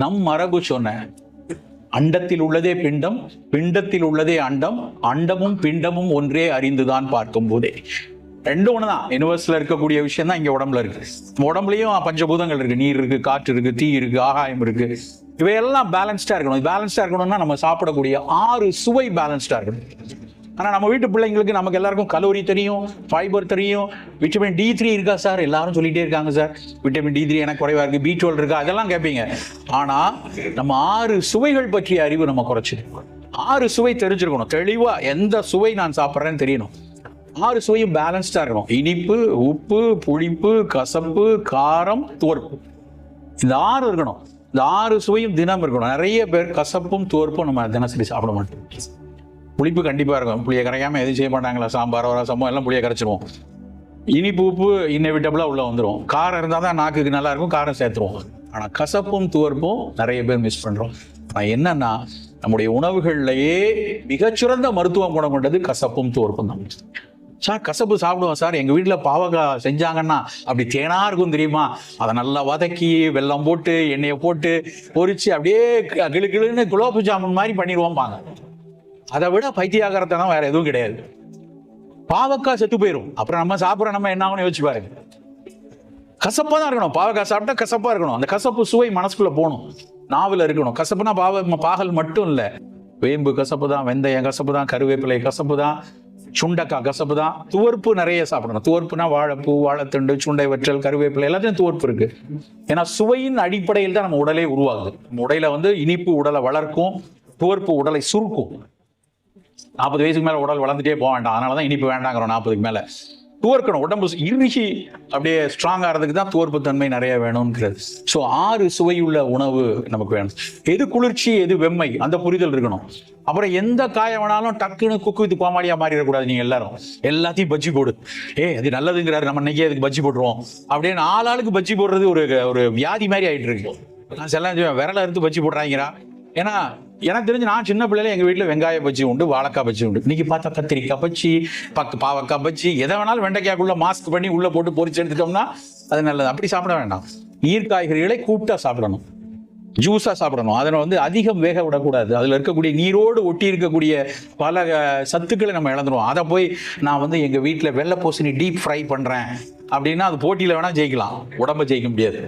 நம் மரபு சொன்ன அண்டத்தில் உள்ளதே பிண்டம், பிண்டத்தில் உள்ளதே அண்டம், அண்டமும் பிண்டமும் ஒன்றே அறிந்துதான் பார்க்கும் போதே. ரெண்டும் ஒண்ணுதான். யூனிவர்ஸ்ல இருக்கக்கூடிய விஷயம் தான் இங்க உடம்புல இருக்கு. உடம்புலயும் பஞ்சபூதங்கள் இருக்கு. நீர் இருக்கு, காற்று இருக்கு, தீ இருக்கு, ஆகாயம் இருக்கு. இவையெல்லாம் பேலன்ஸ்டா இருக்கணும். பேலன்ஸ்டா இருக்கணும்னா நம்ம சாப்பிடக்கூடிய 6 சுவை பேலன்ஸ்டா இருக்கணும். ஆனா நம்ம வீட்டு பிள்ளைங்களுக்கு நமக்கு எல்லாருக்கும் கலோரி தெரியும், ஃபைபர் தெரியும், விட்டமின் D3 இருக்கா சார் எல்லாரும் சொல்லிட்டே இருக்காங்க சார். விட்டமின் D3 எனக்கு குறைவா இருக்கு, B12 இருக்கா, அதெல்லாம் கேட்பீங்க. ஆனா நம்ம 6 சுவைகள் பற்றிய அறிவு நம்ம குறைச்சிருக்கோம். 6 சுவை தெரிஞ்சிருக்கணும். தெளிவா எந்த சுவை நான் சாப்பிட்றேன்னு தெரியணும். 6 சுவையும் பேலன்ஸ்டா இருக்கணும். இனிப்பு, உப்பு, புளிப்பு, கசப்பு, காரம், துவர்ப்பு. இந்த 6 இருக்கணும். இந்த 6 சுவையும் தினம் இருக்கணும். நிறைய பேர் கசப்பும் துவர்ப்பும் நம்ம தினசரி சாப்பிட மாட்டோம். புளிப்பு கண்டிப்பா இருக்கும். புளியை கரைக்காம எதுவும் செய்ய மாட்டாங்களா? சாம்பாரோ ரசமோ எல்லாம் புளியை கரைச்சிருவோம். இனிப்பு உப்பு இன்னெவிட்டபிளா உள்ள வந்துடும். காரம் இருந்தால் தான் நாக்குக்கு நல்லா இருக்கும், காரம் சேர்த்துருவோம். ஆனா கசப்பும் துவர்ப்பும் நிறைய பேர் மிஸ் பண்றோம். என்னன்னா நம்முடைய உணவுகள்லயே மிகச்சிறந்த மருத்துவ குணம் கொண்டது கசப்பும் துவர்ப்பும் தான். சார் கசப்பு சாப்பிடுவோம் சார், எங்க வீட்டுல பாவக்காய் செஞ்சாங்கன்னா அப்படி தேனா இருக்கும் தெரியுமா, அதை நல்லா வதக்கி வெல்லம் போட்டு எண்ணெயை போட்டு பொரிச்சு அப்படியே கிளுகிளுன்னு குலோப் ஜாமுன் மாதிரி பண்ணிடுவோம் பாங்க. அதை விட பைத்தியாகரத்தனம் வேற எதுவும் கிடையாது. பாவக்காய் செத்து போயிடும். அப்புறம் நம்ம சாப்பிட்ற நம்ம என்ன ஆகும்னு யோசிச்சு பாருங்க. கசப்பா தான் இருக்கணும். பாவக்காய் சாப்பிட்டா கசப்பா இருக்கணும். அந்த கசப்பு சுவை மனசுக்குள்ள போகணும், நாவில் இருக்கணும். கசப்புனா பாகல் மட்டும் இல்ல, வேம்பு கசப்பு தான், வெந்தயம் கசப்பு தான், கருவேப்பிலை கசப்பு தான், சுண்டக்காய் கசப்பு தான். துவர்ப்பு நிறைய சாப்பிடணும். துவர்ப்புனா வாழைப்பூ, வாழைத்தண்டு, சுண்டை வற்றல், கருவேப்பிலை எல்லாத்தையும் துவர்ப்பு இருக்கு. ஏன்னா சுவையின் அடிப்படையில் தான் நம்ம உடலே உருவாகுது. நம்ம உடையில இனிப்பு உடலை வளர்க்கும், துவர்ப்பு உடலை சுருக்கும். 40 வயசுக்கு மேல உடல் வளர்ந்துட்டே போக வேண்டாம். அதனாலதான் இனிப்பு வேண்டாங்கிறோம். 40க்கு மேல துவர்க்கணும். உடம்பு இறுகி அப்படியே ஸ்ட்ராங் ஆகிறதுக்கு தான் துவர்ப்பு தன்மை நிறைய வேணும்ங்கிறது. ஸோ 6 சுவையுள்ள உணவு நமக்கு வேணும். எது குளிர்ச்சி, எது வெம்மை, அந்த புரிதல் இருக்கணும். அப்புறம் எந்த காய வேணாலும் டக்குன்னு குக்கு வித்து கோமாளியா மாறிடக்கூடாது. நீங்க எல்லாத்தையும் பஜ்ஜி போடு, அது நல்லதுங்கிறாரு, நம்ம இன்னைக்கே அதுக்கு பஜ்ஜி போட்டுருவோம் அப்படின்னு ஆளுக்கு பஜ்ஜி போடுறது ஒரு வியாதி மாதிரி ஆயிட்டு இருக்கு. நான் செல்லாம் விரல இருந்து பஜ்ஜி போடுறாங்கிறா. ஏன்னா எனக்கு தெரிஞ்சு நான் சின்ன பிள்ளைல எங்க வீட்டுல வெங்காய பஜ்ஜி உண்டு, வாழைக்காய் பஜ்ஜி உண்டு. இன்னைக்கு பார்த்தா கத்திரிக்காய் பஜ்ஜி, பாவக்காய் பஜ்ஜி, எதை வேணாலும் வெண்டைக்காய்க்குள்ள மாஸ்க் பண்ணி உள்ள போட்டு பொரிச்சு எடுத்துட்டோம்னா அது நல்லது. அப்படி சாப்பிட வேண்டாம். நீர் காய்கறிகளை கூட்டா சாப்பிடணும், ஜூஸா சாப்பிடணும். அதனை அதிகம் வேக விடக்கூடாது. அதுல இருக்கக்கூடிய நீரோடு ஒட்டி இருக்கக்கூடிய பல சத்துக்களை நம்ம இழந்துருவோம். அதை போய் நான் எங்க வீட்டுல வெள்ளை பூசணி டீப் ஃப்ரை பண்றேன் அப்படின்னா அது போட்டியில வேணா ஜெயிக்கலாம், உடம்ப ஜெயிக்க முடியாது.